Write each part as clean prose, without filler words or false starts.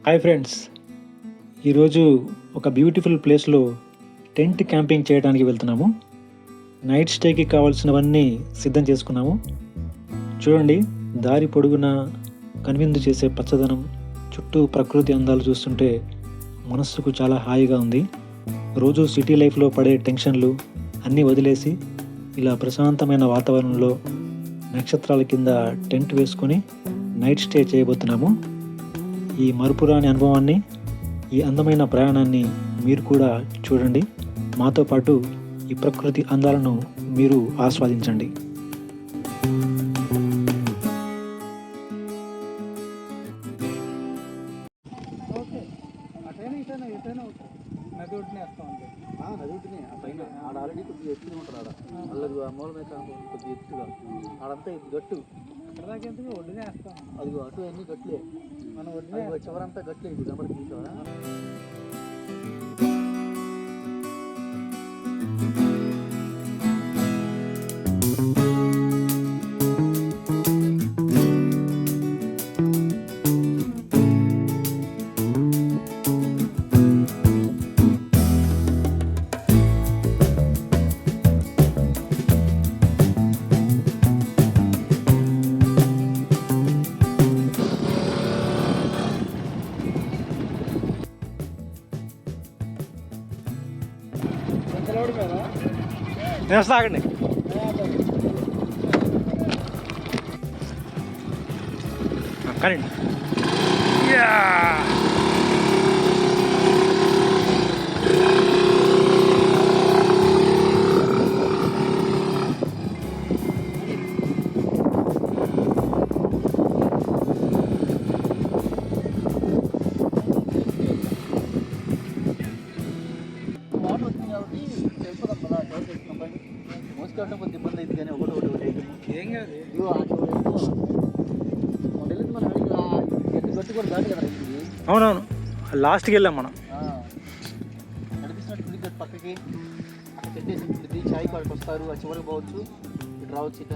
Hi friends, ఈరోజు ఒక beautiful ప్లేస్లో టెంట్ క్యాంపింగ్ చేయడానికి వెళ్తున్నాము. నైట్ స్టేకి కావాల్సినవన్నీ సిద్ధం చేసుకున్నాము. చూడండి, దారి పొడుగున కనువిందు చేసే పచ్చదనం, చుట్టూ ప్రకృతి అందాలు చూస్తుంటే మనస్సుకు చాలా హాయిగా ఉంది. రోజు సిటీ లైఫ్లో పడే టెన్షన్లు అన్నీ వదిలేసి ఇలా ప్రశాంతమైన వాతావరణంలో నక్షత్రాల కింద టెంట్ వేసుకొని నైట్ స్టే చేయబోతున్నాము. ఈ మరుపురాని అనుభవాన్ని, ఈ అందమైన ప్రయాణాన్ని మీరు కూడా చూడండి. మాతో పాటు ఈ ప్రకృతి అందాలను మీరు ఆస్వాదించండి. నది ఒడ్డునే వేస్తాం అండి. నది ఒడ్డునే ఆ పైన ఆడ ఆల్రెడీ కొద్దిగా ఎత్తుగా ఉంటారు. ఆడ అల్లది ఆ మూల మీద కొద్దిగా ఎత్తుగా ఆడంతా ఇది గట్టు ఇక్కడ దాకా ఎందుకు ఒడ్డునే వేస్తాం. అది అటు అన్ని గట్లే, మనం ఒడ్డునే చివరంతా గట్లే. ఇది కనబడుతుంది కదా. నేను సాగండి. కానీ కొద్ది ఇబ్బంది అయితే కానీ ఒకటి ఏం కాదు. మనం గట్టి కూడా దాటి కదా. అవునవును, లాస్ట్కి వెళ్ళాం మనం. నడిపిస్తున్నట్టు పక్కకి పెట్టేసి ఉంటుంది. చాయ్ కాడికి వస్తారు, ఆ చివరికి పోవచ్చు, ఇటు రావచ్చు. ఇక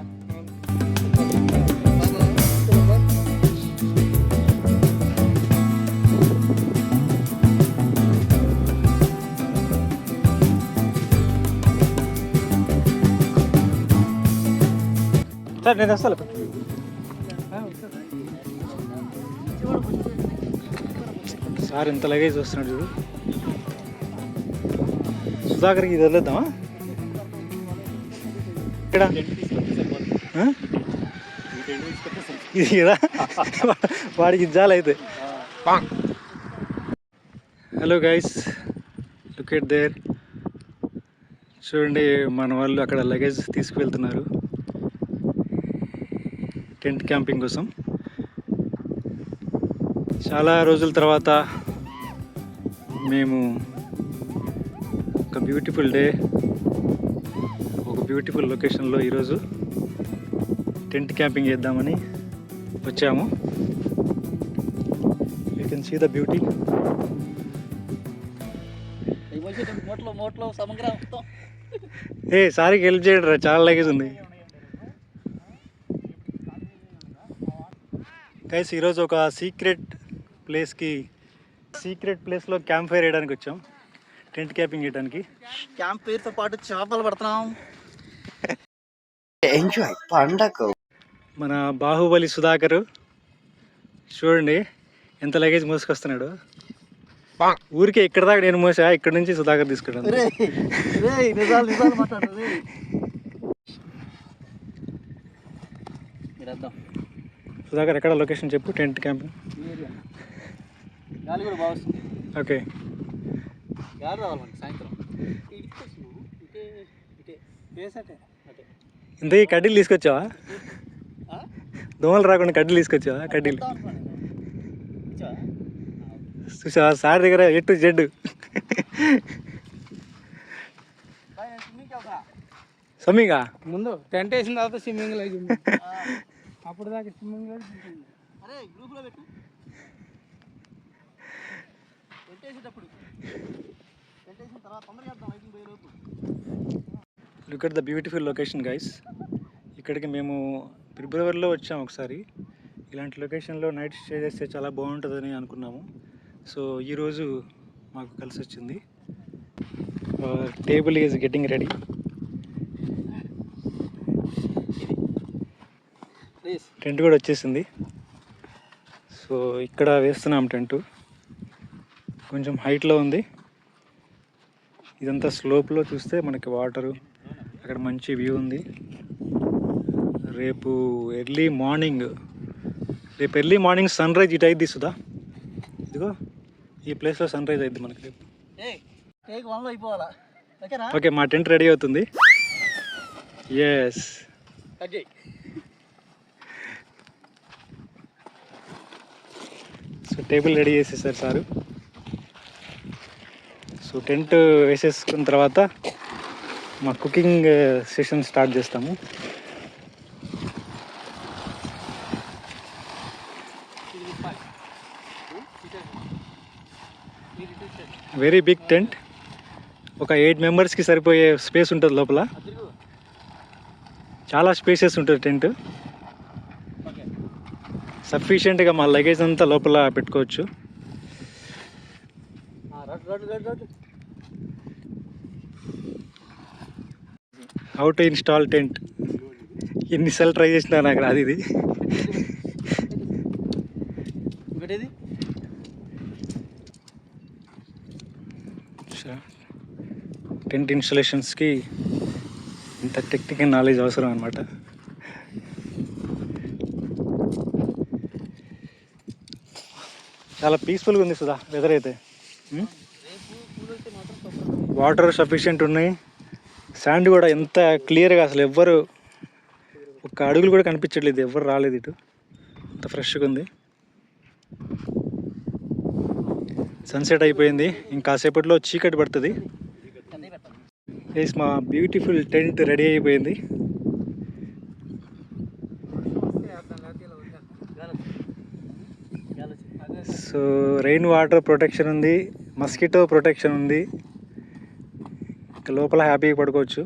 సార్ నేను వస్తాను. సార్ ఎంత లగేజ్ వస్తున్నాడు చూడు. సుధాకర్కి ఇది వదిలేద్దామా? ఇక్కడ ఇది కదా, వాడికి ఇజ్జాలు అయితే. Hello guys, look at there. చూడండి, మన వాళ్ళు అక్కడ లగేజ్ తీసుకువెళ్తున్నారు టెంట్ క్యాంపింగ్ కోసం. చాలా రోజుల తర్వాత మేము ఒక బ్యూటిఫుల్ డే, ఒక బ్యూటిఫుల్ లొకేషన్లో ఈరోజు టెంట్ క్యాంపింగ్ చేద్దామని వచ్చాము. You can see the beauty. సారికి హెల్ప్ చేయండి రా, చాలా లగేజ్ ఉంది. గైస్, ఈరోజు ఒక సీక్రెట్ ప్లేస్లో క్యాంప్ ఫైర్ వేయడానికి వచ్చాం, టెంట్ క్యాంపింగ్ చేయడానికి. క్యాంప్ పేరుతో పాటు చేపలు పడుతున్నాం. ఎంజాయ్ పండగ. మన బాహుబలి సుధాకర్ చూడండి ఎంత లగేజ్ మోసుకొస్తున్నాడు. ఊరికే ఇక్కడ దాకా నేను మోసా, ఇక్కడ నుంచి సుధాకర్ తీసుకుంటాను. సుధాకర్ ఎక్కడ లొకేషన్ చెప్పు, టెంట్ క్యాంపింగ్. ఓకే, ఇంతకీ కడ్డీలు తీసుకొచ్చావా? దోమలు రాకుండా కడ్డీలు తీసుకొచ్చావా? కడ్డీలు చూసావా సార్ దగ్గర ఎట్టు జెడ్. స్విమ్మింగా ముందు టెంట్ వేసిన తర్వాత స్విమ్మింగ్ లేదు. అప్పుడు దాకా స్విమ్మింగ్ లేదు. Look at the beautiful location guys. ఇక్కడికి మేము ఫిబ్రవరిలో వచ్చాము ఒకసారి. ఇలాంటి లొకేషన్లో నైట్ స్టే చేస్తే చాలా బాగుంటుందని అనుకున్నాము. సో ఈరోజు మాకు కలిసి వచ్చింది. Table is getting ready. Tent కూడా వచ్చేసింది. సో ఇక్కడ వేస్తున్నాం టెంటు. కొంచెం హైట్లో ఉంది. ఇదంతా స్లోప్లో చూస్తే మనకి వాటరు, అక్కడ మంచి వ్యూ ఉంది. రేపు ఎర్లీ మార్నింగ్ సన్ రైజ్ ఇటు అయింది సుధా. ఇదిగో ఈ ప్లేస్లో సన్ రైజ్ అయింది మనకి రేపు. ఓకే, మా టెంట్ రెడీ అవుతుంది. ఎస్, సో టేబుల్ రెడీ చేసేసారు సారు. సో టెంట్ వేసేసుకున్న తర్వాత మా కుకింగ్ సెషన్ స్టార్ట్ చేస్తాము. Very big tent. ఒక 8 మెంబర్స్కి సరిపోయే స్పేస్ ఉంటుంది లోపల. చాలా స్పేసెస్ ఉంటుంది టెంట్. సఫిషియెంట్గా మా లగేజ్ అంతా లోపల పెట్టుకోవచ్చు. హౌ టు ఇన్స్టాల్ టెంట్ ఎన్నిసార్లు ట్రై చేసినా నాకు రాదు ఇది. టెంట్ ఇన్స్టాలేషన్స్కి ఇంత టెక్నికల్ నాలెడ్జ్ అవసరం అనమాట. చాలా పీస్ఫుల్గా ఉంది సుధా వెదర్ అయితే. వాటర్ సఫిషియెంట్ ఉన్నాయి. శాండ్ కూడా ఎంత క్లియర్గా, అసలు ఎవ్వరు ఒక్క అడుగులు కూడా కనిపించట్లేదు, ఎవ్వరు రాలేదు ఇటు. అంత ఫ్రెష్గా ఉంది. సన్సెట్ అయిపోయింది, ఇంకాసేపట్లో చీకటి పడుతుంది. మా బ్యూటిఫుల్ టెంట్ రెడీ అయిపోయింది. సో రెయిన్ వాటర్ ప్రొటెక్షన్ ఉంది, మస్కిటో ప్రొటెక్షన్ ఉంది. ఇంకా లోపల హ్యాపీగా పడుకోవచ్చు.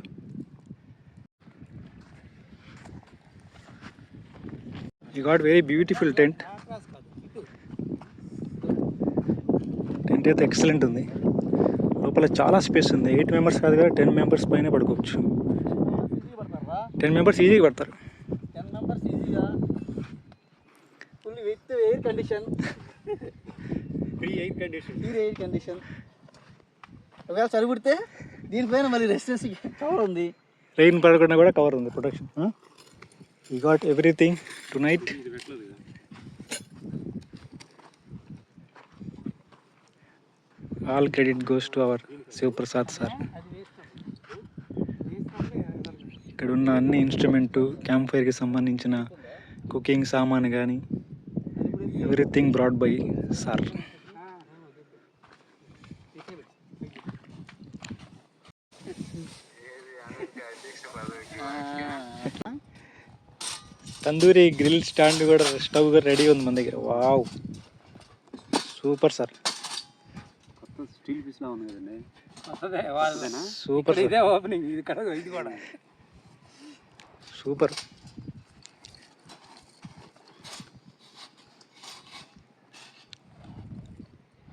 You got very beautiful tent. Tent అయితే ఎక్సలెంట్ ఉంది. లోపల చాలా స్పేస్ ఉంది. 8 మెంబర్స్ కాదు కదా, 10 మెంబర్స్ పైన పడుకోవచ్చు. 10 మెంబర్స్ ఈజీగా పడతారు. 10 మెంబర్స్ ఈజీగా, full with air condition. Free air condition. ఒకవేళ చలి పుడితే దీనిపైన మళ్ళీ రెసిస్టెన్స్ కవర్ ఉంది. రెయిన్ పడకుండా కూడా కవర్ ఉంది, protection. You got everything tonight. All credit goes to our Shivaprasad sir. ఇక్కడ ఉన్న అన్ని ఇన్స్ట్రుమెంటు, క్యాంప్ ఫైర్కి సంబంధించిన కుకింగ్ సామాన్ కానీ everything brought by sir. Tandoori grill stand కూడా, స్టవ్ కూడా రెడీ ఉంది మన దగ్గర. Wow, super sir. Steel piece లా ఉంది కదండి. సూపర్, ఇదే ఓపెనింగ్. ఇది కడ, ఇది కూడా సూపర్.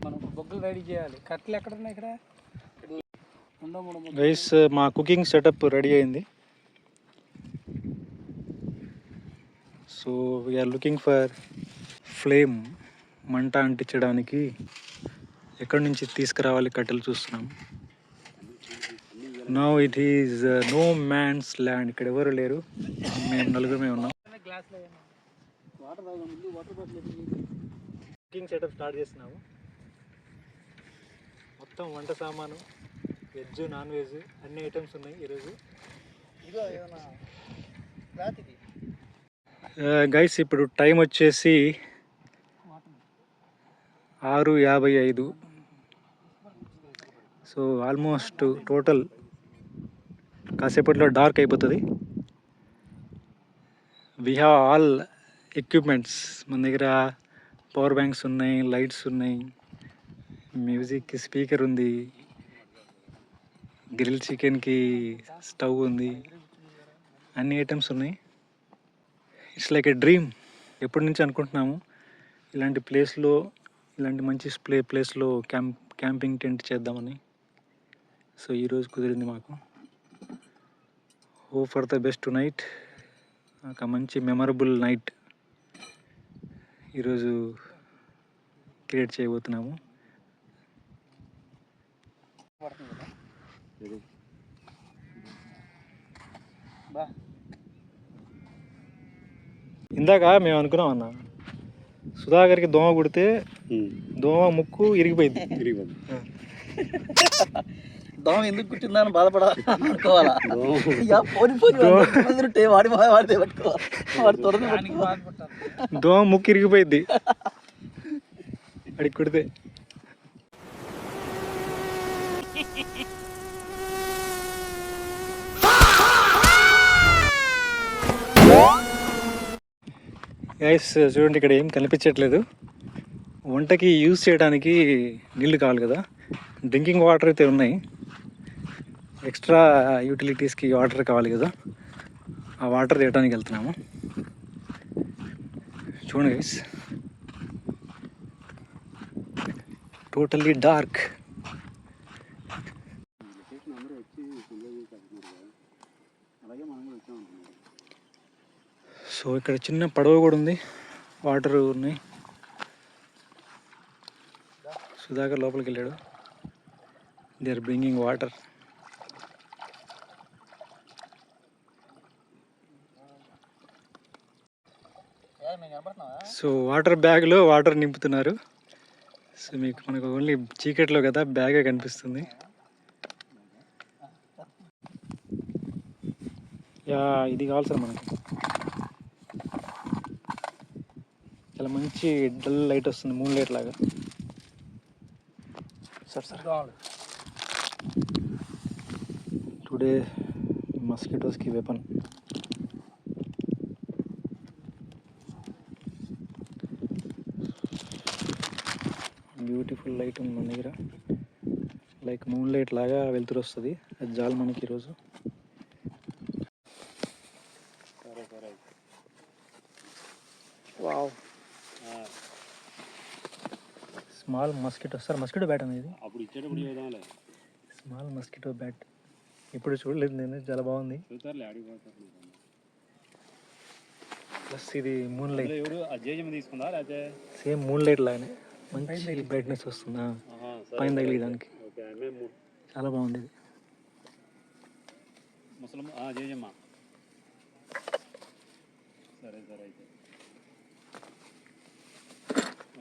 మనం బొగ్గులు రెడీ చేయాలి. కట్టెలు ఎక్కడ ఉన్నాయి? ఇక్కడ గైస్, మా కుకింగ్ సెటప్ రెడీ అయింది. So we're looking for flame. మంట అంటించడానికి ఎక్కడి నుంచి తీసుకురావాలి కట్టెలు చూస్తున్నాం. Now it is no man's land. ఇక్కడ ఎవరు లేరు, మేము నలుగురమే ఉన్నాం. కుకింగ్ సెటప్ స్టార్ట్ చేస్తున్నాము. మొత్తం వంట సామాను, వెజ్ నాన్ వెజ్ అన్ని ఐటమ్స్ ఉన్నాయి ఈరోజు. గైస్, ఇప్పుడు టైం వచ్చేసి 6:55. సో ఆల్మోస్ట్ టోటల్ కాసేపట్లో డార్క్ అయిపోతుంది. We have all equipments. మన దగ్గర పవర్ బ్యాంక్స్ ఉన్నాయి, లైట్స్ ఉన్నాయి, మ్యూజిక్ స్పీకర్ ఉంది, గ్రిల్ చికెన్కి స్టవ్ ఉంది, అన్ని ఐటమ్స్ ఉన్నాయి. It's like A dream. ఎప్పటి నుంచి అనుకుంటున్నాము ఇలాంటి ప్లేస్లో ఇలాంటి మంచి ప్లేస్లో క్యాంపింగ్ టెంట్ చేద్దామని. సో ఈరోజు కుదిరింది మాకు. Hope for the best night. ఒక మంచి మెమరబుల్ నైట్ ఈరోజు క్రియేట్ చేయబోతున్నాము. ఇందాక మేము అనుకున్నాం అన్న, సుధాకర్కి దోమ కుడితే దోమ ముక్కు ఇరిగిపోయింది. దోమ ఎందుకు కుట్టిందని బాధపడాలనుకోవాలా? వాడితే పట్టుకోవాలి. దోమ ముక్కు ఇరిగిపోయింది అడిగి కుడితే. గైస్ చూడండి, ఇక్కడ ఏం కనిపించట్లేదు. వంటకి యూజ్ చేయడానికి నీళ్లు కావాలి కదా. డ్రింకింగ్ వాటర్ అయితే ఉన్నాయి, ఎక్స్ట్రా యూటిలిటీస్కి వాటర్ కావాలి కదా. ఆ వాటర్ తీయడానికి వెళ్తున్నాము. చూడండి గైస్, టోటల్లీ డార్క్. సో ఇక్కడ చిన్న పడవ కూడా ఉంది, వాటర్ ఉన్నాయి. సుధాకర్ లోపలికి వెళ్ళాడు. They are bringing water. So water బ్యాగ్లో వాటర్ నింపుతున్నారు. సో మనకు ఓన్లీ చీకట్లో కదా బ్యాగే కనిపిస్తుంది. యా, ఇది కావాలి సార్ మనకి. చాలా మంచి డల్ లైట్ వస్తుంది, మూన్ లైట్ లాగా. సార్ టుడే మస్కిటోస్కి వెపన్. బ్యూటిఫుల్ లైట్ ఉంది మన దగ్గర, లైక్ మూన్ లైట్ లాగా వెళ్తురు వస్తుంది. అది చాలు మనకి ఈరోజు. Wow, small mosquito. Sir mosquito bat అనేది స్మాల్ మస్కిటో బ్యాట్ ఇప్పుడు చూడలేదు నేను, చాలా బాగుంది. ప్లస్ ఇది moon light, same moon light లాగానే మంచి బ్రైట్నెస్ వస్తుందా పైన తగిలేదానికి. చాలా బాగుంది ఇది.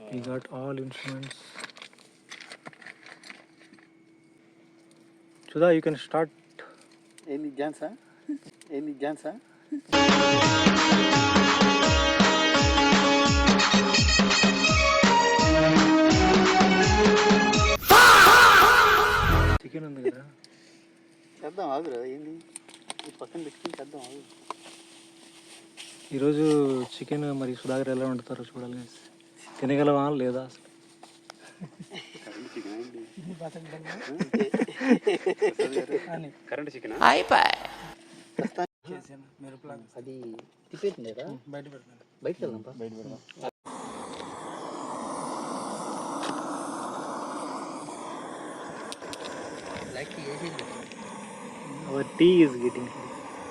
We got all instruments. Sudha, you can start. Any dancer? Any dancer? Chicken ఉంది కదా, చేద్దాం ఆగురా. ఏంది పక్కన పెట్టుకుని చేద్దాం ఆగు. ఈరోజు చికెన్ మరి సుధాకర్ ఎలా వండుతారో చూడాలి. తినగలవా లేదా అసలు? కరెంట్ చికెన్ అది తిప్పేసింది కదా, బయటకు వెళ్దాం. Our tea is getting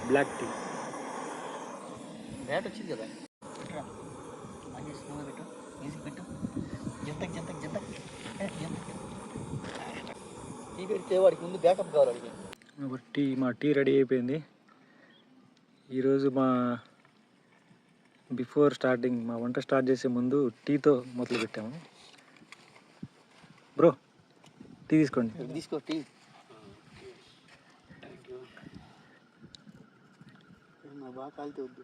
black tea. Bat వచ్చింది కదా, మ్యూజిక్ పెట్టు. టీ పెడితే వాడికి ముందు బ్యాకప్ కావాలి. వాడికి మా టీ రెడీ అయిపోయింది. ఈరోజు బిఫోర్ స్టార్టింగ్ మా వంట స్టార్ట్ చేసే ముందు టీతో మొదలు పెట్టాము. బ్రో టీ తీసుకోండి. తీసుకో టీ. బాగా కాలితే వద్దు.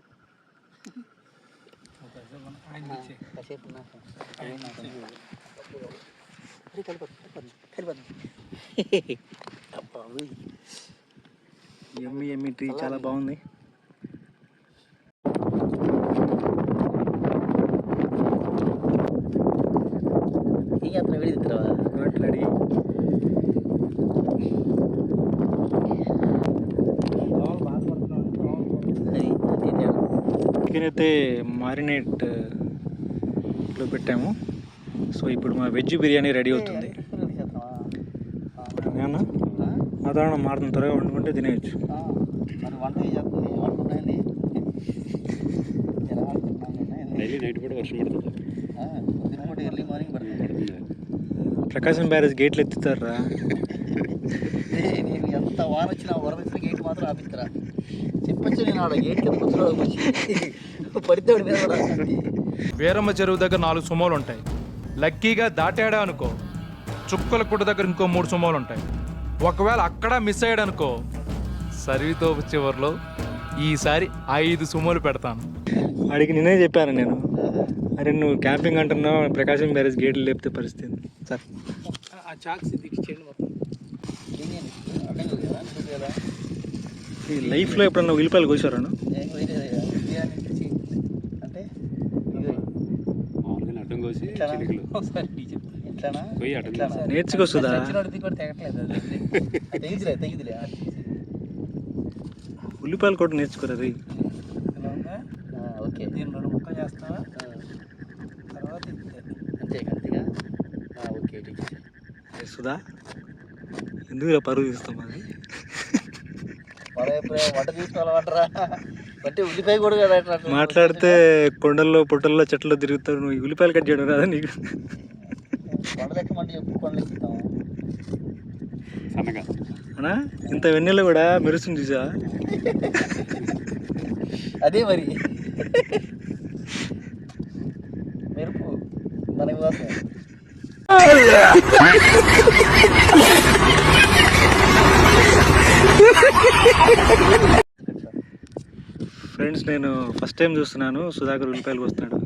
ఎమ్మి టీ చాలా బాగుంది. రెడీ. చికెన్ అయితే మారినేట్లో పెట్టాము. సో ఇప్పుడు మా వెజ్ బిర్యానీ రెడీ అవుతుంది. ఏమన్నా వాతావరణం మారుతుంది, త్వరగా వండుకుంటే తినేయచ్చు. మరి వంట చేస్తుంది వండుకున్నాయండి. డైలీ నైట్ కూడా వర్షం పడుతుంది. పొద్దున ఎర్లీ మార్నింగ్ పడుతుంది. ప్రకాశం బ్యారేజ్ గేట్లు ఎత్తుతారా? నేను ఎంత వాన వచ్చినా వరద వచ్చిన గేట్ మాత్రం ఆపిస్తారా చెప్పచ్చు. నేను ఆడ గేట్ కింద కూర్చోవడం పడితే మీద కూడా. వీరమ్మ చెరువు దగ్గర 4 సుమోలు ఉంటాయి. లక్కీగా దాటాడా అనుకో చుక్కల గుట్ట దగ్గర ఇంకో 3 సుమోలు ఉంటాయి. ఒకవేళ అక్కడ మిస్ అయ్యాడు అనుకో సర్వీతో చివరిలో ఈసారి 5 సుమోలు పెడతాను. వాడికి నేనే చెప్పాను నేను, అరే నువ్వు క్యాంపింగ్ అంటున్నావు, ప్రకాశం బ్యారేజ్ గేట్లు లేపితే పరిస్థితి సార్. ఆ చాక్స్ ఇచ్చేయండి మొత్తం. ఈ లైఫ్లో ఎప్పుడన్నా ఉల్లిపాయలు కోసారాను? అంటే మామూలుగా అడ్డం కోసి చిలుకలు ఎట్లానా పోయి అడ్డం నేర్చుకొస్తుందా? తెగిదిలే తెగిదిలే. ఉల్లిపాయలు కూడా నేర్చుకోరా రీ. ఓకే దీన్ని 2 ముక్కలు చేస్తావా తర్వాత అంతే అంతేగా. ఓకే సుధా ఎందుకు పరుగు తీస్తాం అది? వంట తీసుకోవాలంటారా బట్టి ఉల్లిపాయ కూడా కదా మాట్లాడితే కొండల్లో పొట్టల్లో చెట్లు తిరుగుతావు, నువ్వు ఈ ఉల్లిపాయలు కట్ చేయడం రాదా నీకు? కొండలెక్క మండి చెప్పు కొండలెక్కుతాం సన్నగా అనా ఇంత వెన్నెల్లో కూడా మెరుస్తుంది చూసా? అదే మరి మెరుపు మనకి కోసం. ఫ్రెండ్స్ నేను ఫస్ట్ టైం చూస్తున్నాను సుధాకర్ ఉల్లిపాయలు వస్తున్నాడు.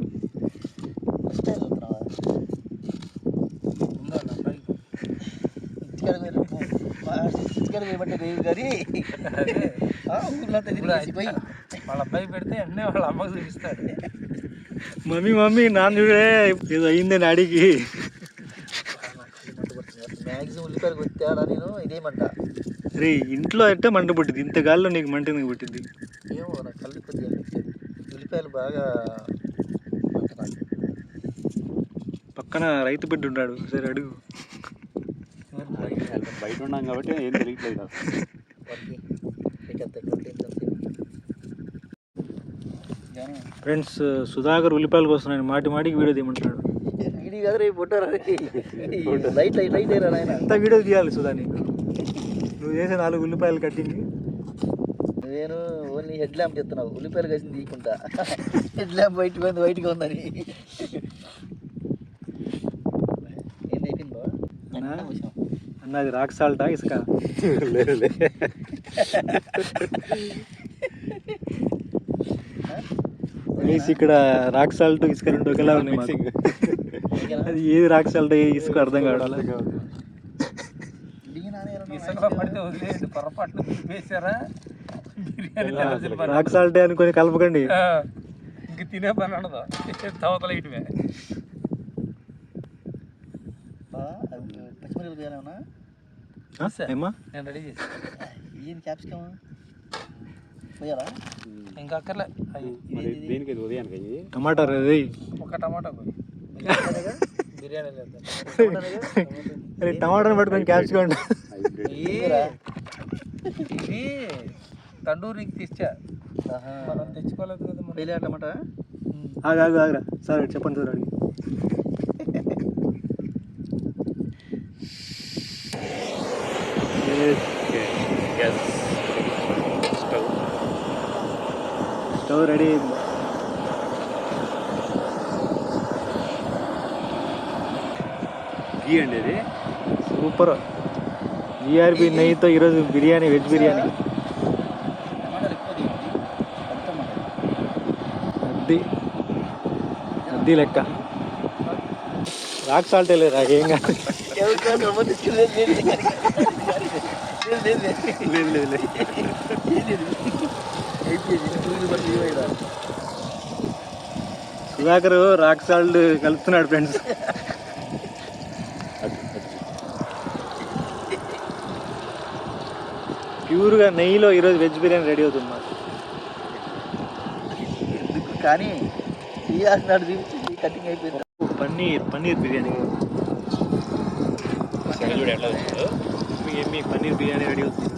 వాళ్ళ అబ్బాయి పెడితే అన్నీ వాళ్ళ అమ్మకు చూపిస్తాడు. మమ్మీ మమ్మీ నాన్న చూడే ఏదో అయిందని అడిగి మ్యాక్సిమం ఉల్లిపాయలు కొట్టాడా నేను ఇదేమంట. రే ఇంట్లో అంటే మంట పుట్టింది, ఇంత గాల్లో నీకు మంట ఎందుకు పుట్టింది? ఏమో నాకు కళ్ళు కొద్దిగా ఉల్లిపాయలు బాగా పక్కన రైతు బిడ్డ ఉన్నాడు, సరే అడుగు. బయట ఉన్నాం కాబట్టి ఏం తెలియట్లేదు. ఫ్రెండ్స్ సుధాకర్ ఉల్లిపాయలకు వస్తున్నాను, మాటి మాటికి వీడియో తీయమంటున్నాడు. వీడియో కదా రేపు పుట్టారా లైట్ లైట్ లైట్ అయ్యారా ఆయన. ఎంత వీడియో తీయాలి సుధా నీకు? నువ్వు చేసే 4 ఉల్లిపాయలు కట్టింది. నేను ఓన్లీ హెడ్ ల్యాంప్ చెప్తున్నావు, ఉల్లిపాయలు కలిసి తీయకుండా. హెడ్ ల్యాంప్ వైట్ పోయింది, వైట్గా ఉందని. ఏం అయిపోయిందో అన్న అది రాక్ సాల్టా ఇసుక? ఇక్కడ రాక్ సాల్ట్ ఇసుక 2 ఒకేలా ఉన్నాయి మాకు. అది ఏది రాక్ సాల్ట్ ఇసుక అర్థం కావడాలి. రాక్ సాల్ట్ అనుకొని కలపకండి, ఇంక తినే పని ఉండదు. తవతల ఇటువే పచ్చిమిరపకాయలు ఏమన్నా నేను రెడీ చేసి ఏం క్యాప్సికమ్ పోయారా ఇంకా అక్కర్లే. దేనికి ఉదయానికి టమాటా రే, ఒక టమాటా బిర్యానీ లేదు. టమాటాని పట్టుకొని క్యాప్సికమ్ ఇది తండూరికి తెచ్చా, మనం తెచ్చుకోలేదు కదా. మరి టమాటా ఆగా సరే చెప్పండి సార్ అడిగి. స్టవ్ రెడీ అయింది. గీ అండి అది సూపర్. జిఆర్బి నెయ్యితో ఈరోజు బిర్యానీ, వెజ్ బిర్యానీ. అది లెక్క. రాక్ సాల్ట్ లేదా ఏం కాదు. సుధాకర్ రాక్ సాల్ట్ కలుపుతున్నాడు ఫ్రెండ్స్. ప్యూర్గా నెయ్యిలో ఈరోజు వెజ్ బిర్యానీ రెడీ అవుతుంది మాకు. కానీ కటింగ్ అయిపోయింది. పన్నీర్ బిర్యానీ చూడు ఎట్లా వచ్చిందో. మీ పన్నీర్ బిర్యానీ రెడీ అవుతుంది.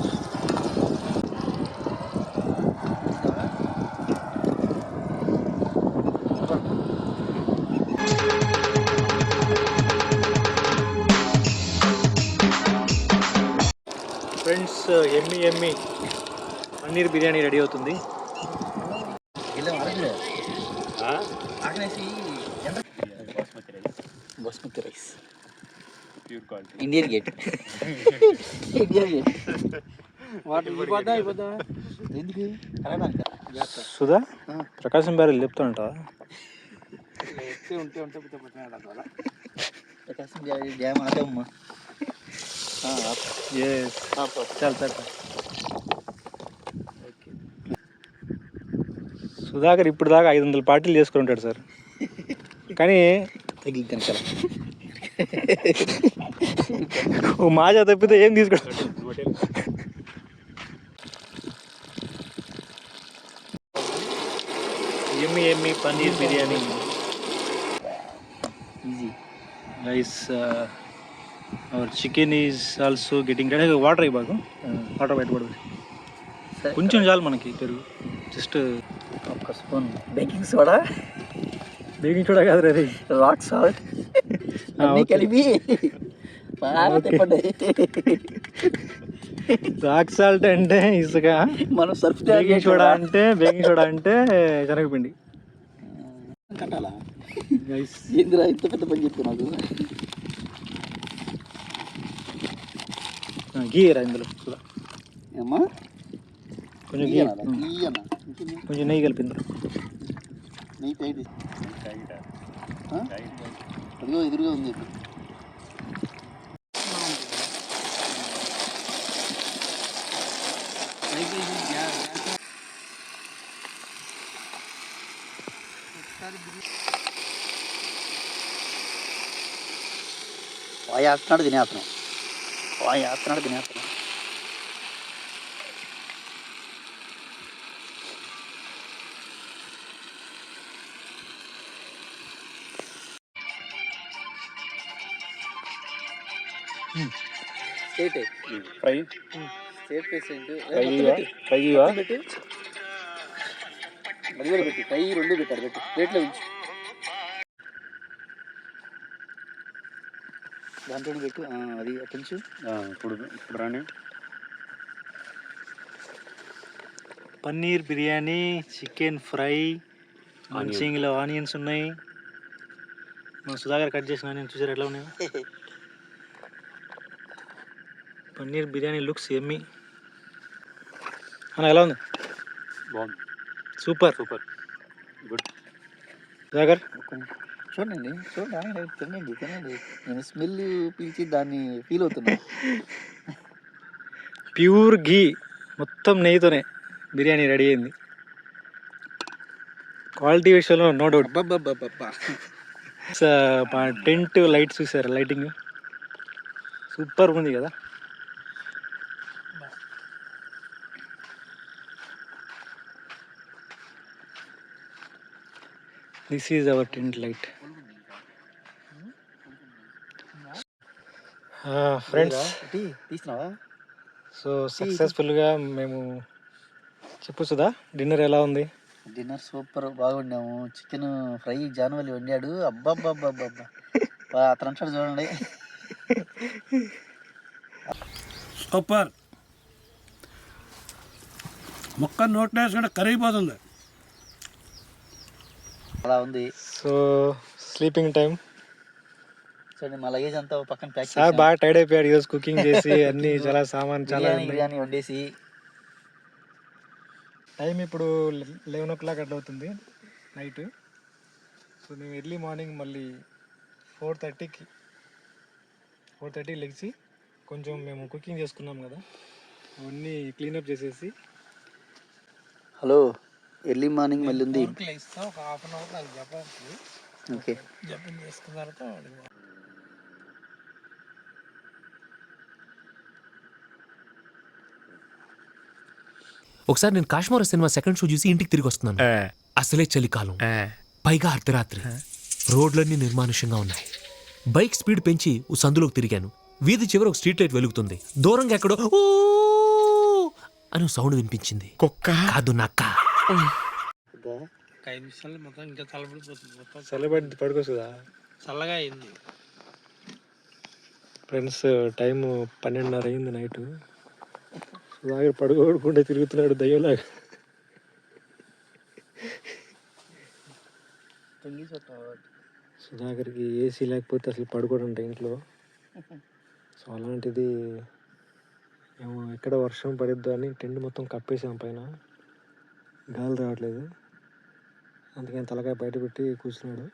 ఫ్రెండ్స్, ఎమ్మి పన్నీర్ బిర్యానీ రెడీ అవుతుంది. ఆ? Basmati rice pure quality. Indian gate అయిపోతా ఎందుకు సుధా ప్రకాశం బ్యారెల్ చెప్తానంట. ప్రకాశం డ్యామ్ ఆటమ్మా చాలు సుధాకర్ ఇప్పుడు దాకా 500 పార్టీలు చేసుకుని ఉంటాడు సార్. కానీ తగిలి కనుక ఓ మాజా తప్పితే ఏం తీసుకోడు. ఎమ్మి paneer biryani easy rice. Our chicken is also getting ready. Water అయ్యి బాగు వాటర్ బయటపడదు. కొంచెం చాలు మనకి పెరుగు. జస్ట్ ఒక్క spoon baking soda baking soda కాదు రే, రాక్ సాల్ట్ అన్నీ కలిపి బాగా తిప్పండి. రాక్ సాల్ట్ అంటే ఇసుక, మనం సర్ఫ్ బేకింగ్ సోడా అంటే శనగపిండి. కట్టాలా రైస్ ఏందిరా ఇంత పెద్ద పని చెప్పు నాకు. గీ రా ఇందులో కూడా. ఏమ్మా కొంచెం గీ, కొంచెం నెయ్యి కలిపి ఇందులో. నెయ్యి టైట్ అదిగో ఎదురుగా ఉంది. వాయేస్తున్నాడు తినేస్తున్నాం. ఫ్రై ఫ్రై అది కూడా పెట్టి ఫ్రై రెండు పెట్టాడు. పెట్టి ప్లేట్లో ఉంచు. దాంట్లో పెట్టు. అది అట్టించు. ఇప్పుడు రాని పన్నీర్ బిర్యానీ, చికెన్ ఫ్రై, మంచిగా ఆనియన్స్ ఉన్నాయి. మన సుధాకర్ కట్ చేసిన ఆనియన్స్ చూసారు ఎట్లా ఉన్నాయో. పన్నీర్ బిర్యానీ లుక్స్ ఎమ్మి. అన్న ఎలా ఉంది? బాగుంది. Super good. సుధాకర్ చూడండి తినండి. నేను స్మెల్ పీల్చి దాన్ని ఫీల్ అవుతున్నా. ప్యూర్ ఘీ, మొత్తం నెయ్యితోనే బిర్యానీ రెడీ అయింది. క్వాలిటీ విషయంలో నో డౌట్. టెంట్ లైట్స్ చూసారు, లైటింగ్ సూపర్ ఉంది కదా. This is our tent light. Friends, తీసినావా? సో సక్సెస్ఫుల్గా మేము చెప్పు సుధా, డిన్నర్ ఎలా ఉంది? డిన్నర్ సూపర్, బాగుండాము. చికెన్ ఫ్రై జాన్వలి వండాడు. అబ్బాబ్బాబ్బాబ్బా అతను అంటాడు చూడండి. సూపర్. మొక్క నోట్లో వేసుకుంటే కరిగిపోతుంది. అలా ఉంది. So sleeping time. చూడండి మా లగేజ్ అంతా పక్కన ప్యాక్ సార్ బాగా టైర్డ్ అయిపోయాడు ఈరోజు కుకింగ్ చేసి. అన్ని చాలా సామాన్ చాలా బిర్యానీ వండేసి. టైం ఇప్పుడు 11 o'clock అట్లా అవుతుంది నైట్. సో మేము ఎర్లీ మార్నింగ్ మళ్ళీ 4:30 లెగిసి కొంచెం మేము కుకింగ్ చేసుకున్నాం కదా, అవన్నీ క్లీనప్ చేసేసి. హలో, ఎర్లీ మార్నింగ్ మళ్ళీ ఉంది. ఒక హాఫ్ అన్ అవర్ నాకు జపాన్కి ఓకే. జపాన్ చేసుకున్న తర్వాత ఒకసారి నేను కాశ్మీర్ సినిమా సెకండ్ షో చూసి ఇంటికి తిరిగి వస్తున్నాను. అసలే చలికాలం, పైగా అర్ధరాత్రి. రోడ్లన్నీ నిర్మానుష్యంగా ఉన్నాయి. బైక్ స్పీడ్ పెంచి ఓ సందులోకి తిరిగాను. వీధి చివర ఒక స్ట్రీట్ లైట్ వెలుగుతుంది. దూరంగా ఎక్కడో "ఊ" అని ఓ సౌండ్ వినిపించింది. కుక్క కాదు, నక్క. 5 నిమిషాలు మొత్తం ఇంకా చల్లబడిపోతుంది. మొత్తం చల్లబడి పడుకోసుదా. చల్లగా అయింది. ఫ్రెండ్స్, టైం 12:30 అయింది నైట్. సుధాకర్ పడుకోకుండా తిరుగుతున్నాడు దయ్యంలాగా. సుధాకర్కి ఏసీ లేకపోతే అసలు పడుకోడంట ఇంట్లో. సో అలాంటిది ఏమో ఎక్కడ వర్షం పడిద్దో అని టెంట్ మొత్తం కప్పేసాం పైన. గాలి రావట్లేదు, అందుకని తలకాయ బయట పెట్టి కూర్చున్నాడు.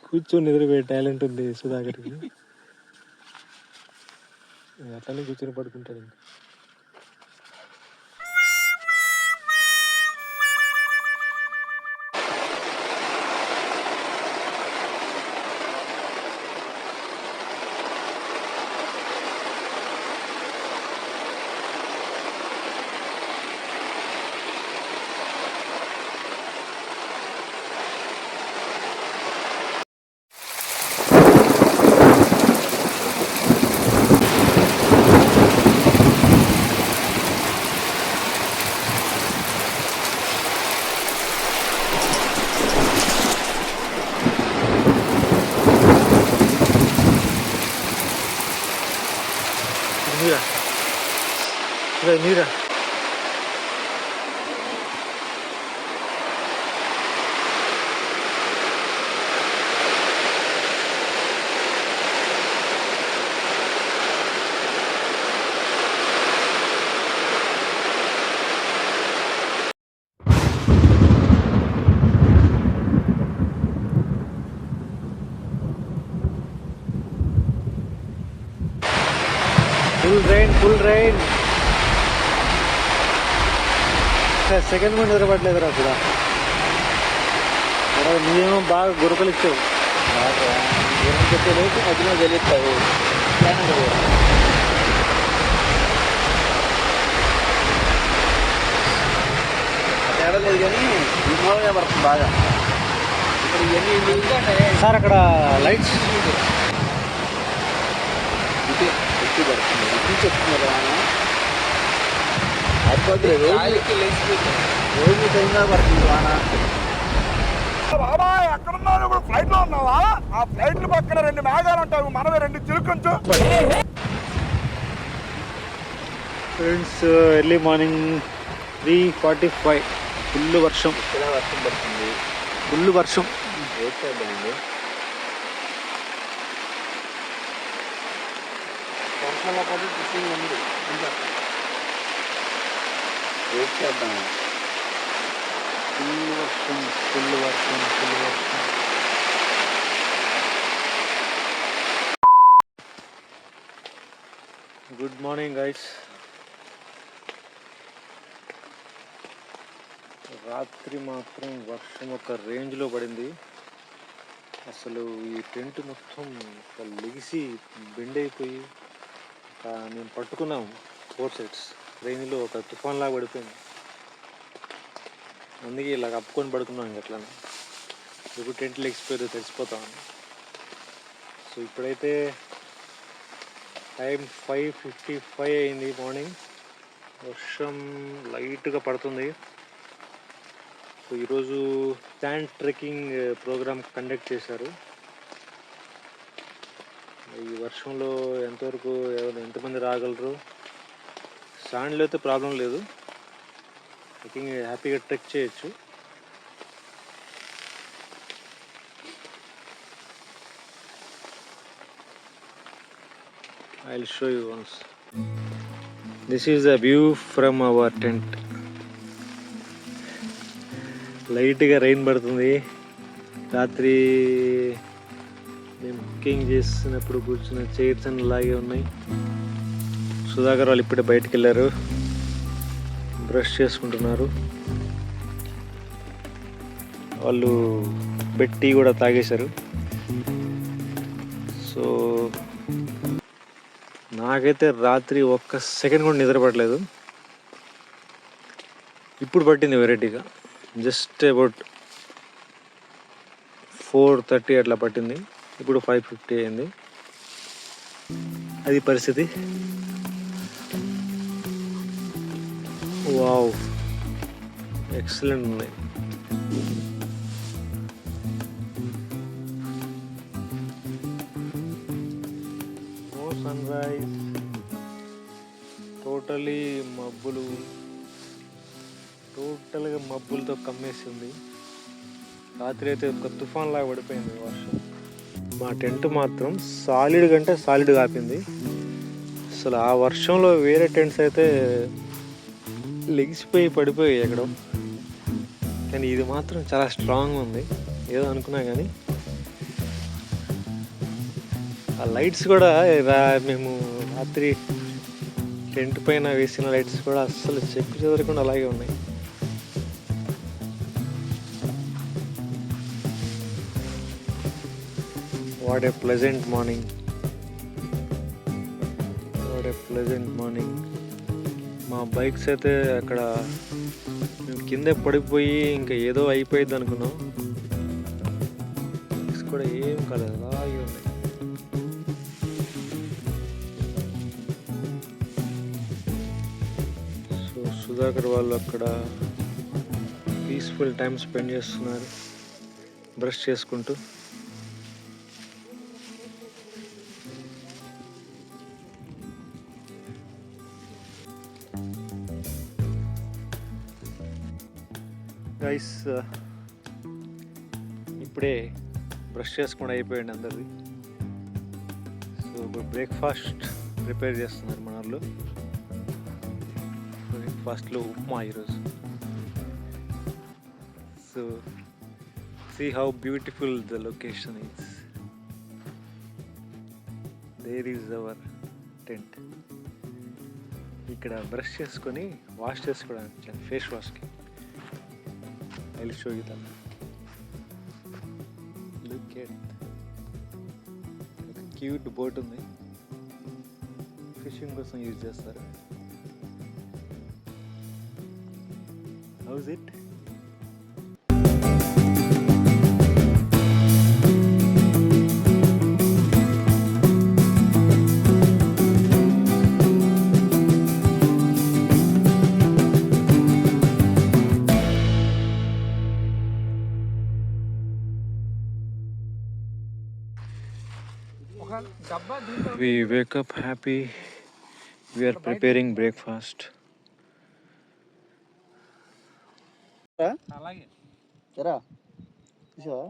కూర్చొని నిద్రపోయే టాలెంట్ ఉంది సుధాకర్కి. అట్లనే కూర్చొని పడుకుంటాడు. ఇంకా నీరా ఫుల్ రైన్. సెకండ్ కూడా నిద్రపడలేదురా కూడా. నీవేమో బాగా గురకలు ఇచ్చావు. చెప్పేలోపు మధ్యలో తెలియస్తావు. తేడా లేదు కానీ ఇంట్లో పడుతుంది బాగా. ఇక్కడ ఇవన్నీ సార్ అక్కడ లైట్స్ ఎక్కువ పడుతుంది. ఇది చెప్తున్నారు అయిపోతుంది. రోజు టైంగా పడుతుంది వాన. బాబా ఎక్కడున్నావు? ఇప్పుడు ఫ్లైట్ లో ఉన్నావా? ఆ ఫ్లైట్ పక్కన 2 మేఘాలు ఉంటావు, మనమే 2 చిలుకొంచు. Friends, early morning 3:45. ఫుల్ వర్షం. ఇక్కడ వర్షం పడుతుంది. ఫుల్ వర్షం. వెయిట్ చేద్దామండి. వర్షంలో కూడా టిఫిన్ ఉంది. వెయిట్ చేద్దాం. ఫుల్ వర్షం, ఫుల్ వర్షం, ఫుల్ వర్షం. Good morning guys. రాత్రి మాత్రం వర్షం ఒక రేంజ్లో పడింది. అసలు ఈ టెంట్ మొత్తం లెగిసి బెండ్ అయిపోయి మేము పట్టుకున్నాం 4 sides. రేంజ్లో ఒక తుఫాన్ లాగా పడిపోయింది. అందుకే ఇలా కప్పుకొని పడుకున్నాం. ఎట్లా ఇప్పుడు టెంట్ లెగిసిపోయి తెలిసిపోతామని. సో ఇప్పుడైతే టైం 5:55 అయింది మార్నింగ్. వర్షం లైట్గా పడుతుంది. సో ఈరోజు శాండ్ ట్రెక్కింగ్ ప్రోగ్రామ్ కండక్ట్ చేశారు. ఈ వర్షంలో ఎంతవరకు ఎంతమంది రాగలరు? శాండ్లో అయితే ప్రాబ్లం లేదు, ట్రెక్కింగ్ హ్యాపీగా ట్రెక్ చేయొచ్చు. I'll show you once. This is the view from our tent. లైట్గా రైన్ పడుతుంది. రాత్రి మేము కుకింగ్ చేసినప్పుడు కూర్చున్న చైర్స్ అన్ని లాగే ఉన్నాయి. సుధాకర్ వాళ్ళు ఇప్పుడే బయటికి వెళ్ళారు, బ్రష్ చేసుకుంటున్నారు. వాళ్ళు బెడ్ టీ కూడా తాగేశారు. సో నాకైతే రాత్రి ఒక్క సెకండ్ కూడా నిద్రపడలేదు. ఇప్పుడు పట్టింది వెరైటీగా, జస్ట్ అబౌట్ 4:30 అట్లా పట్టింది. ఇప్పుడు 5:50 అయింది. అది పరిస్థితి. వావ్, ఎక్సలెంట్ ఉంది. నో సన్ రైజ్, టోటలీ మబ్బులు, టోటల్గా మబ్బులతో కమ్మేసింది. రాత్రి అయితే ఒక తుఫాన్ లాగా పడిపోయింది వర్షం. మా టెంట్ మాత్రం సాలిడ్ కంటే సాలిడ్గా ఆపింది. అసలు ఆ వర్షంలో వేరే టెంట్స్ అయితే లెగిసిపోయి పడిపోయి ఎక్కడం, కానీ ఇది మాత్రం చాలా స్ట్రాంగ్ ఉంది. ఏదో అనుకున్నా కానీ ఆ లైట్స్ కూడా మేము రాత్రి టెంట్ పైన వేసిన లైట్స్ కూడా అస్సలు చెక్కు చెదరకుండా అలాగే ఉన్నాయి. What a pleasant morning, what a pleasant morning. మా బైక్స్ అయితే అక్కడ మేము కింద పడిపోయి ఇంకా ఏదో అయిపోయింది అనుకున్నాం. బైక్స్ కూడా ఏం కాలేదు, అలాగే ఉన్నాయి. సో సుధాకర్ వాళ్ళు అక్కడ పీస్ఫుల్ టైం స్పెండ్ చేస్తున్నారు బ్రష్ చేసుకుంటూ. గైస్, ఇప్పుడే బ్రష్ చేసుకుండా అయిపోయింది అందరిది. సో ఇప్పుడు బ్రేక్ఫాస్ట్ ప్రిపేర్ చేస్తున్నారు మన వాళ్ళు. బ్రేక్ఫాస్ట్లో ఉప్మా ఈరోజు. So see how beautiful the location is. There is our tent. ఇక్కడ బ్రష్ చేసుకొని వాష్ చేసుకోవడానికి, ఫేస్ వాష్కి. I'll show you that. Look at a cute boat ఉంది. ఫిషింగ్ కోసం యూజ్ చేస్తారు. How is it? We wake up happy. We are preparing breakfast. అలాగే ఎరా చూసావా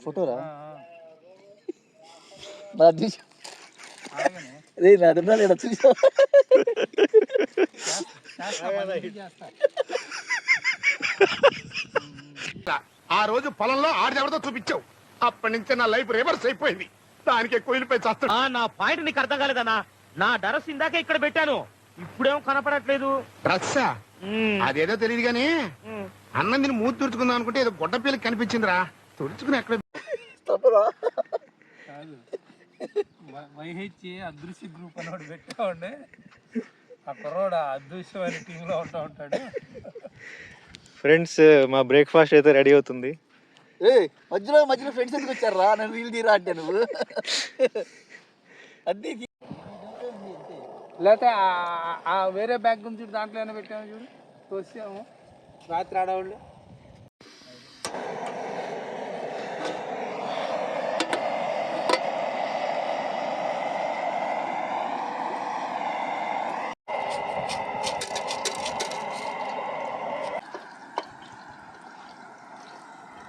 ఫోటోరా నా చూసా రే నాదున్నా లేదా చూసావా ఆ రోజు పొలంలో ఆడెవరితో చూపించావు, అప్పటి నుంచి నా లైఫ్ రివర్స్ అయిపోయింది. దానికి కోయిలపై చేస్తా. నా పాయింట్ నీకు అర్థం కాలేదన్నా. నా డ్రెస్ ఇందాకే ఇక్కడ పెట్టాను, ఇప్పుడేమో కనపడట్లేదు. డ్రస్సా? అదేదో తెలియదు గానీ అన్నం తిని మూతి తుడుచుకుందాం అనుకుంటే ఏదో గొడ్డ పిల్లకి కనిపించిందిరా. తుడుచుకుని ఎక్కడ కాదు, వైహెచ్ఏ అదృశ్య గ్రూప్ అని ఒకటి పెట్టా ఉండే. ఆ కుర్రోడు అదృశ్యమైన టీంలో ఉంటాడు. ఫ్రెండ్స్, మా బ్రేక్ఫాస్ట్ అయితే రెడీ అవుతుంది. మధ్యలో ఫ్రెండ్స్ ఎందుకు వచ్చారా? నన్ను వీలు తీరా అంటే నువ్వు అద్దీ లేకపోతే ఆ వేరే బ్యాగ్ నుంచి దాంట్లో ఏమైనా పెట్టాము చూడు, తోసాము రాత్రి ఆడవాళ్ళు.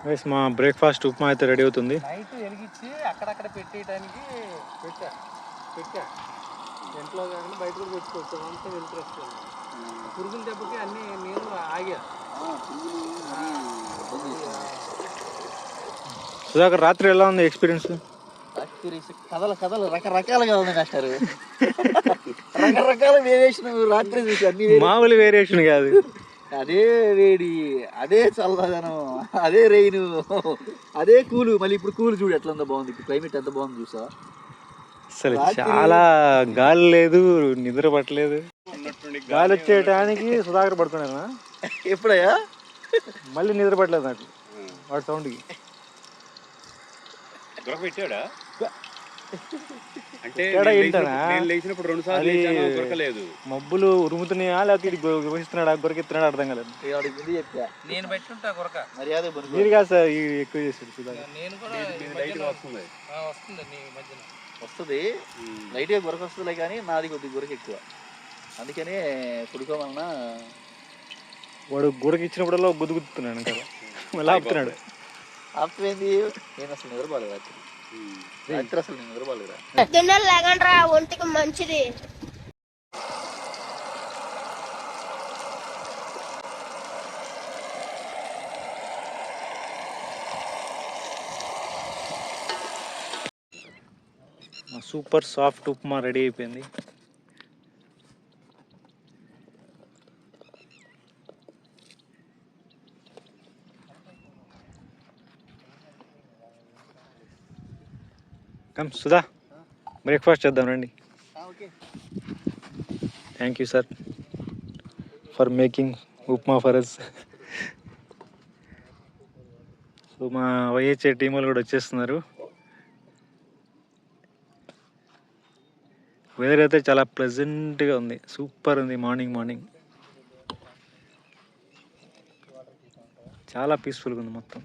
గైస్, మా బ్రేక్ఫాస్ట్ ఉప్మా అయితే రెడీ అవుతుంది. నైట్ వెలిగించి అక్కడక్కడ పెట్టేయడానికి పెట్టా ఇంట్లో కాకుండా బయట కూడా పెట్టుకోవచ్చు. అంతా వెళ్తూ వస్తుంది. పురుగుల దెబ్బకి అన్ని నేను ఆగా. సుధాకర్, రాత్రి ఎలా ఉంది ఎక్స్పీరియన్స్? కథలు రకరకాలుగా ఉంది మాస్టర్. రకరకాల వేరియేషన్ రాత్రి చూసి అన్ని మామూలు వేరియేషన్ కాదు. అదే వేడి, అదే చల్లదనం, అదే రెయిన్, అదే కూలు. మళ్ళీ ఇప్పుడు కూలు చూడు ఎట్లా ఉందో, బాగుంది. ఇప్పుడు క్లైమేట్ ఎంత బాగుంది చూసా. అసలు చాలా గాలి లేదు, నిద్ర పట్టలేదు. గాలి వచ్చే టయానికి సుధాకర్ పడుకున్నాను. ఎప్పుడయ్యా? మళ్ళీ నిద్ర పట్టలేదు నాకు వాడి సౌండ్కి. దొరకబెట్టాడా అంటే ఎక్కడ ఏంటనా? నేను లేచినప్పుడు 2 సార్లు లేచాను, దొరకలేదు. మబ్బులు ఉరుముతున్నాయా లేకపోతే ఇది గురిస్తున్నాడా గొరికెత్తున్నాడా అర్థం కాలేదు. చెప్పా నేను పెట్టుంటా కొరక మర్యాద మీరు కాదు సార్ ఈ ఎక్కువ చేశాడు సుధాకర్. నేను కూడా లైట్ వస్తుంది. వస్తుంది నీ మధ్యన వస్తుంది, లైట్గా గురక వస్తుందిలే, కానీ నాది కొద్దిగా గురక ఎక్కువ. అందుకనే పుడుకోమన్నా వాడు గురకి ఇచ్చినప్పుడల్లా గుద్దు గుద్దుతున్నాడు కదా, మళ్ళీ ఆపుతున్నాడు. ఆపుతుంది. నేను అసలు నిద్రపోలేదు రాత్రి. రాత్రి అసలు నేను నిద్రపోలేదురా. దిన్నలు లేకండ్రా, ఒంటికి మంచిది. సూపర్ సాఫ్ట్ ఉప్మా రెడీ అయిపోయింది. కమ్ సుధా, బ్రేక్ఫాస్ట్ చేద్దాం రండి. Okay, thank you sir for making upma for us. So మా వైహెచ్ఏ టీం వాళ్ళు కూడా వచ్చేస్తున్నారు. వెదర్ అయితే చాలా ప్లెజెంట్గా ఉంది, సూపర్ ఉంది. మార్నింగ్ చాలా పీస్ఫుల్గా ఉంది మొత్తం.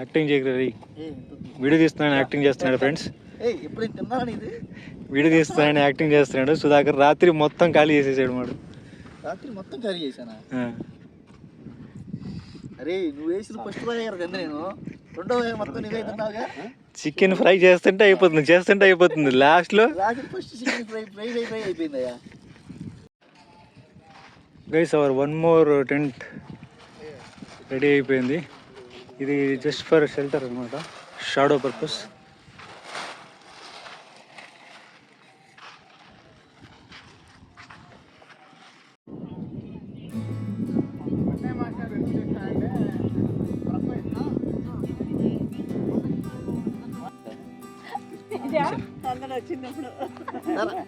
యాక్టింగ్ చేయగలరు, వీడియో తీస్తున్నాను యాక్టింగ్ చేస్తున్నాడు ఫ్రెండ్స్. ఎప్పుడు తిన్నాను ఇది. వీడియో తీస్తున్నాను యాక్టింగ్ చేస్తున్నాడు. సుధాకర్ రాత్రి మొత్తం ఖాళీ చేసేసాడు వాడు. రాత్రి మొత్తం కర్రీ చేశానా? అరే నువ్వు వేసిన ఫస్ట్ కదా నేను, రెండో మొత్తం నువ్వే తిన్నావుగా. చికెన్ ఫ్రై చేస్తుంటే అయిపోతుంది లాస్ట్లో. రాత్రి ఫస్ట్ చికెన్ ఫ్రై అయిపోయిందయ్యా. Guys our 1 more tent ready అయిపోయింది. ఇది జస్ట్ ఫర్ షెల్టర్ అనమాట, షాడో పర్పస్.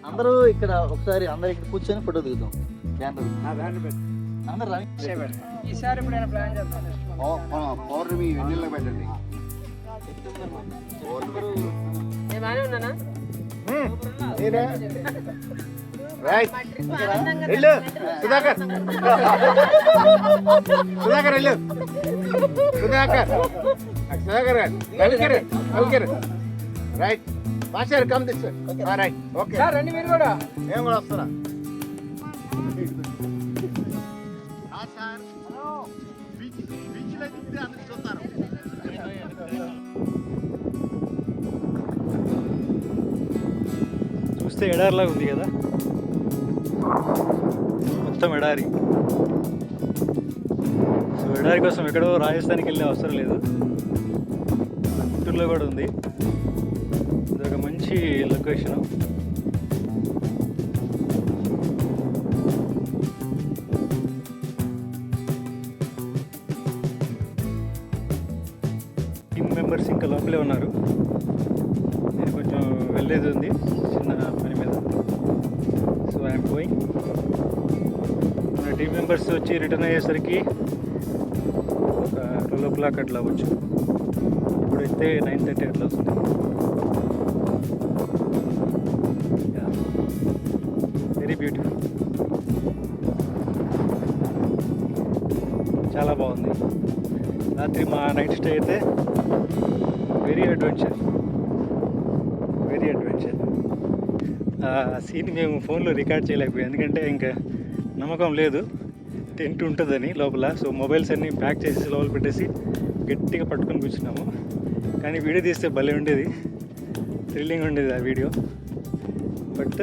అందరూ ఇక్కడ ఒకసారి అందరు ఇక్కడ కూర్చొని ఫోటో దిగుదాం. అందరు ఈసారి ఎప్పుడైనా ప్లాన్ చేస్తాను. పౌర్ణమి వెన్నెల్లో పెట్టండి. రైట్ వెళ్ళు సుధాకర్, వెళ్ళు Sudhakar. Right master come this right. Okay sir రండి మీరు కూడా. నేను కూడా వస్తున్నా. చూస్తే ఎడారిలాగా ఉంది కదా, మొత్తం ఎడారి. సో ఎడారి కోసం ఎక్కడో రాజస్థాన్కి వెళ్ళే అవసరం లేదు, గుంటూరులో కూడా ఉంది. ఇది ఒక మంచి లొకేషను. టీమ్ మెంబర్స్ ఇంకా లోపలే ఉన్నారు. నేను కొంచెం వెళ్ళేది ఉంది చిన్న పని మీద. So I'm going. మన టీమ్ మెంబర్స్ వచ్చి రిటర్న్ అయ్యేసరికి ఒక 12 o'clock అట్లా అవ్వచ్చు. ఇప్పుడైతే 9:30 అట్లా వస్తుంది. వెరీ బ్యూటిఫుల్, చాలా బాగుంది. రాత్రి మా నైట్ స్టే అయితే వెరీ అడ్వెంచర్. ఆ సీన్ మేము ఫోన్లో రికార్డ్ చేయలేకపోయాం, ఎందుకంటే ఇంకా నమ్మకం లేదు టెంట్ ఉంటుందని లోపల. సో మొబైల్స్ అన్నీ ప్యాక్ చేసి లోపల పెట్టేసి గట్టిగా పట్టుకొని కూర్చున్నాము. కానీ వీడియో తీస్తే భలే ఉండేది, థ్రిల్లింగ్ ఉండేది ఆ వీడియో. బట్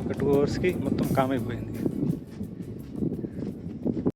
ఒక 2 hours మొత్తం కామ్ అయిపోయింది.